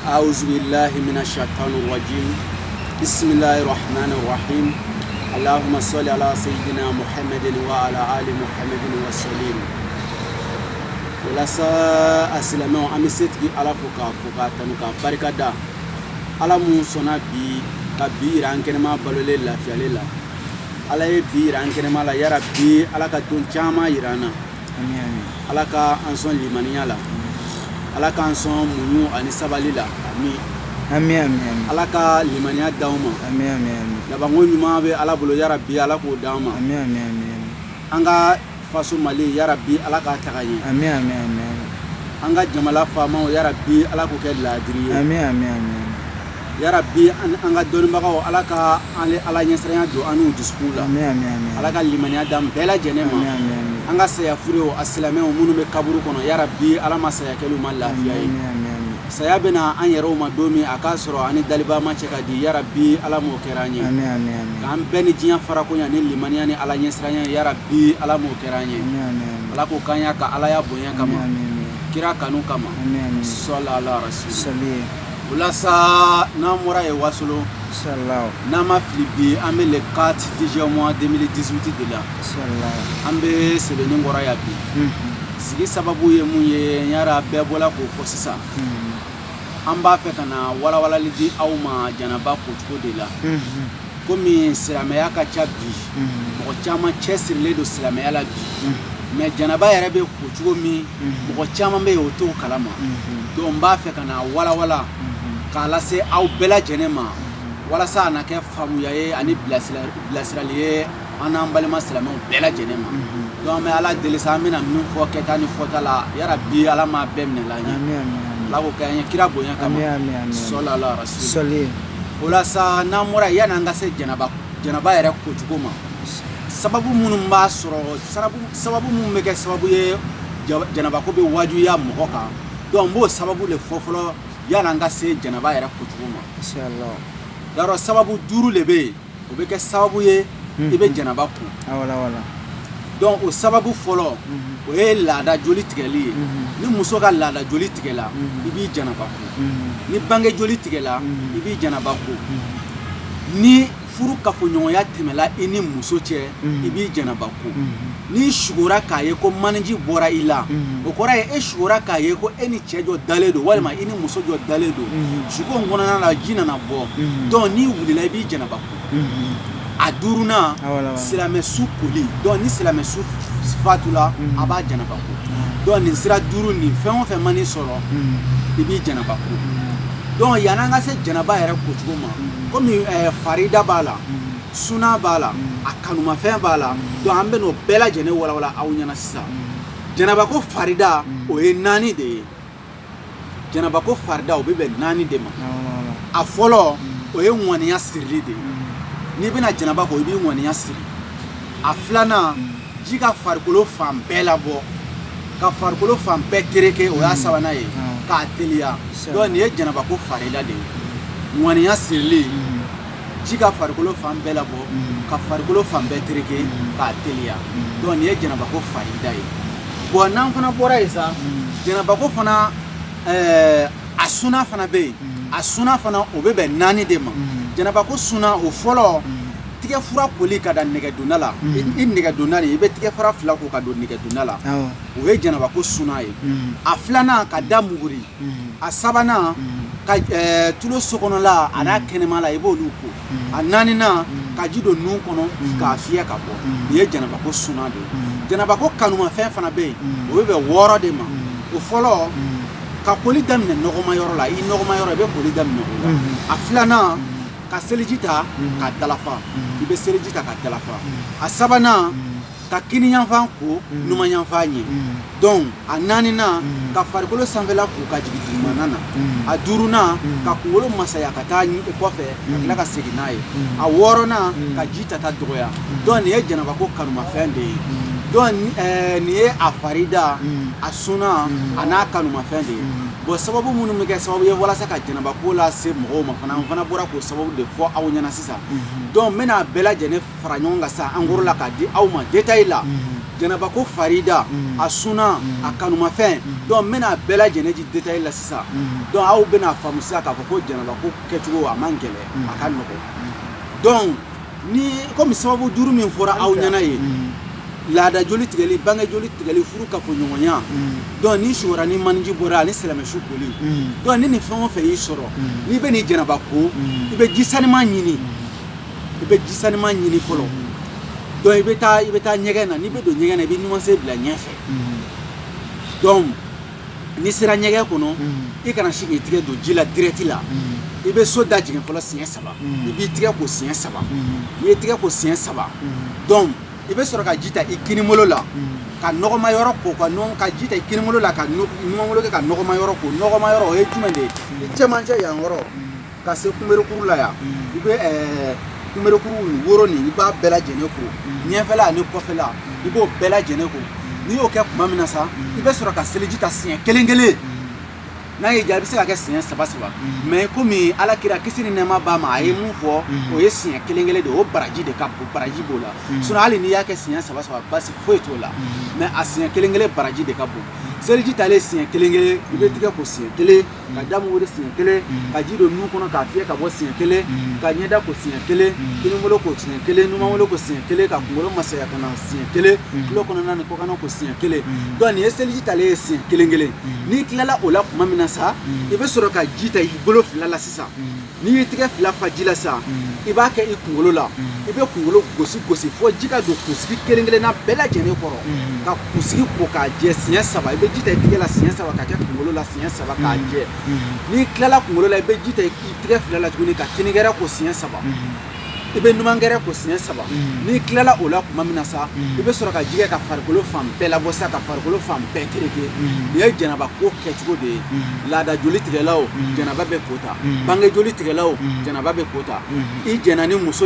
أعوذ بالله من الشيطان الرجيم بسم الله الرحمن الرحيم اللهم صل على سيدنا محمد وعلى آل محمد وسلم ولسا أسلمه أمسيتك على فكا تنكا بركة على موسونا كبير أنكنا ما بلولي لا في الله على بير أنكنا ما لا يرى بي على كتون شاما يرانا على كأنسون لمانيا لا على كأنسون منو أني سباليلا Amin. ala ka limaniya dawma Amin. labango nyuma be ala bolo ya rabbi ala ko dawma Amin. anga faso mali ya rabbi ala ka tagaye Amin. anga jamala fama ya rabbi ala ko ke ladiri Amin. ya rabbi anga doni bagaw ala ka ala nyesranya do anu diskula Amin. ala ka limaniya dam bela jenema Amin. anga saya furo aslame o munu be kaburu kono ya rabbi ala masaya kelu mal lafiya saya bena an yɛrɛw ma don min a k'a sɔrɔ ani daliba ma cɛ ka di ya rabbi ala m'o kɛra an ye k'an bɛɛ ni diɲɛ farakoɲa ni limaniya ni ala ɲɛsiranya ya rabbi ala m'o kɛra an ye ala ko k'an y'a ka ala ya bonya kama kira kanu kama sɔla ala rasul o la sa n'an bɔra ye wasolo n'an ma fili bi an bɛ le 4 10 mois 2018 de la an bɛ sɛbɛnni kɔrɔ ya bi sigi sababu ye mun ye n yara bɛɛ bɔla k'o fɔ sisan an b'a fɛ ka na walawalali di aw ma janaba kocogo de la komi silamɛya ka ca bi mɔgɔ caman cɛsirilen don silamɛya la bi mais janaba yɛrɛ bɛ kocogo min mɔgɔ caman bɛ yen o t'o kalama donc n b'a fɛ ka na walawala k'a lase aw bɛɛ lajɛlen ma walasa a na kɛ faamuya ye ani bilasirali ye an n'an balima silamɛw bɛɛ lajɛlen ma donc an bɛ ala deli sa an bɛna min fɔ kɛta ni fɔta la yarabi ala m'a bɛɛ minɛ la ɲɛ ala ko k'an ye kira bonya kama sɔla ala rasul o la sa n'an bɔra yanni an ka se janaba yɛrɛ kocogo ma sababu minnu b'a sɔrɔ sababu minnu bɛ kɛ sababu ye janaba ko bɛ wajuya mɔgɔ kan donc n b'o sababu de fɔ fɔlɔ yanni an ka se janaba yɛrɛ kocogo ma yarɔ sababu 5 de bɛ yen o bɛ kɛ sababu ye i bɛ janaba ko donc o sababu fɔlɔ o ye laada joli tigɛli ye ni muso ka laada joli tigɛla i b'i janaba ko ni bange joli tigɛla i b'i janaba ko ni furu kafoɲɔgɔnya tɛmɛla i ni muso cɛ i b'i janaba ko ni sugora k'a ye ko maniji bɔra i la o kɔrɔ ye e sugora k'a ye ko e ni cɛ dɔ dalen don walima i ni muso dɔ dalen don sugo kɔnɔna la ji nana bɔ donc n'i wulila i b'i janaba ko a 5nan silamɛ su koli donc ni silamɛ su fatula a b'a janaba ko donc nin sira 5 nin fɛn o fɛn ma ni sɔrɔ i b'i janaba ko donc yanni an ka se janaba yɛrɛ kocogo ma komi farida b'a la suna b'a la a kanumafɛn b'a la donc an bɛ n'o bɛɛ lajɛlen walawala aw ɲɛna sisan janaba ko farida o ye 4 de ye janaba ko farida o bɛ bɛn 4 de ma a fɔlɔ o ye ŋɔniya sirili de ye n'i bɛna janaba ko i b'i ŋɔniya siri a 2nan ji ka farikolo fan bɛɛ labɔ ka farikolo fan bɛɛ tereke o y'a 3nan ye k'a teliya donc nin ye janaba ko farida de ye ŋɔniya sirili ji ka farikolo fan bɛɛ labɔ ka farikolo fan bɛɛ tereke k'a teliya donc nin ye janaba ko farida ye bon n'an fana bɔra yen sa janaba ko fana a suna fana bɛ yen a suna fana o bɛ bɛn 4 de ma janaba ko suna o fɔlɔ tigɛ fura koli ka da nɛgɛdonna la i nɛgɛdonna de i bɛ tigɛ fura 2 ko ka don nɛgɛdonna la o ye janaba ko suna ye a 2nan ka da muguri a 3nan ka tulo sokɔnɔla a n'a kɛnɛma la i b'olu ko a 4nan ka ji don nun kɔnɔ k'a fiyɛ ka bɔ nin ye janaba ko suna de ye janaba ko kanumafɛn fana bɛ yen o bɛ bɛn 6 de ma o fɔlɔ ka koli daminɛ nɔgɔma yɔrɔ la i nɔgɔma yɔrɔ i bɛ koli daminɛ o la a 2nan ka seliji ta ka dalafa i bɛ seliji ta ka dalafa a 3nan ka kini yanfan ko numan yanfan ye donc a 4nan ka farikolo sanfɛla ko ka jigin dugumana na a 5nan ka kunkolo masaya ka taa kɔfɛ ka tila ka segin n'a ye a 6nan ka ji tata dɔgɔya donc nin ye janaba ko kanumafɛn de ye donc nin ye a farida a suna a n'a kanumafɛn de ye bon sababu minnu bɛ kɛ sababu ye walasa ka janaba ko lase mɔgɔw ma fana n fana bɔra k'o sababu de fɔ aw ɲɛna sisan donc n bɛna bɛɛ lajɛlen fara ɲɔgɔn kan sa en gros la k'a di aw ma détail la jɛnɛba ko farida a suna a kanumafɛn donc n bɛna bɛɛ lajɛlen di détail la sisan donc aw bɛna faamu sisan k'a fɔ ko jɛnɛba ko kɛcogo a man gɛlɛn a ka nɔgɔ donc ni komi sababu 5 min fɔra aw ɲɛna ye laada joli tigɛli bange joli tigɛli furu kafoɲɔgɔnya donc ni suwara ni maniji bɔra ani silamɛ su koli donc ni nin fɛn o fɛn y'i sɔrɔ n'i bɛ nin jɛnɛba ko i bɛ ji sanima ɲini fɔlɔ donc i bɛ taa ɲɛgɛn na n'i bɛ don ɲɛgɛn na i bɛ numanse bila ɲɛfɛ donc n'i sera ɲɛgɛn kɔnɔ i kana si k'i tigɛ don ji la direct la i bɛ so da jigin fɔlɔ siɲɛ 3 i b'i tigɛ ko siɲɛ 3 n'i ye tigɛ ko siɲɛ 3 donc i bɛ sɔrɔ ka ji ta i kinibolo la ka nɔgɔma yɔrɔ ko ka ji ta i kinibolo la ka numanbolo kɛ ka nɔgɔma yɔrɔ ko nɔgɔma yɔrɔ o ye jumɛn de ye i cɛmancɛ yan yɔrɔ ka se kunberekuru la yan i bɛ kunberekuru nin woro nin i b'a bɛɛ lajɛlen ko ɲɛfɛla ani kɔfɛla i b'o bɛɛ lajɛlen ko n'i y'o kɛ tuma min na sa i bɛ sɔrɔ ka seliji ta siɲɛ kelen n'a y'i diya i bɛ se ka kɛ siɲɛ 3 mais komi ala kira kisi ni nɛɛma b'a ma a ye mun fɔ o ye siɲɛ kelen de o baraji de ka bon baraji b'o la sinon hali n'i y'a kɛ siɲɛ 3 basi foyi t'o la mais a siɲɛ kelen baraji de ka bon seliji talen siɲɛ kelen i bɛ tigɛ ko siɲɛ 1 ka da mun wele siɲɛ 1 ka ji don nun kɔnɔ k'a fiyɛ ka bɔ siɲɛ 1 ka ɲɛda ko siɲɛ 1 kinibolo ko siɲɛ 1 numanbolo ko siɲɛ 1 ka kunkolo masaya ka na siɲɛ 1 tulo kɔnɔna ni kɔkanna ko siɲɛ 1 donc nin ye seliji talen siɲɛ kelen n'i tilala o la tuma min na sa i bɛ sɔrɔ ka ji ta i bolo fila la sisan n'i y'i tigɛ fila fa ji la sa i b'a kɛ i kunkolo la i bɛ kunkolo gosi fo ji ka don kunsigi kelen na bɛɛ lajɛlen kɔrɔ ka kunsigi ko k'a jɛ siɲɛ 3 i bɛ ji ta i tigɛ la siɲɛ 3 ka kɛ kunkolo la siɲɛ 3 k'a jɛ n'i tilala kunkolo la i bɛ ji ta i tigɛ fila la tuguni ka kinigɛrɛ ko siɲɛ 3 i bɛ numangɛrɛ ko siɲɛ 3 n'i tilala o la tuma min na sa i bɛ sɔrɔ ka ji kɛ ka farikolo fan bɛɛ labɔ sa ka farikolo fan bɛɛ tereke nin ye jɛnɛba ko kɛcogo de ye laada joli tigɛlaw jɛnɛba bɛ ko ta bange joli tigɛlaw jɛnɛba bɛ ko ta i jɛnna ni muso ye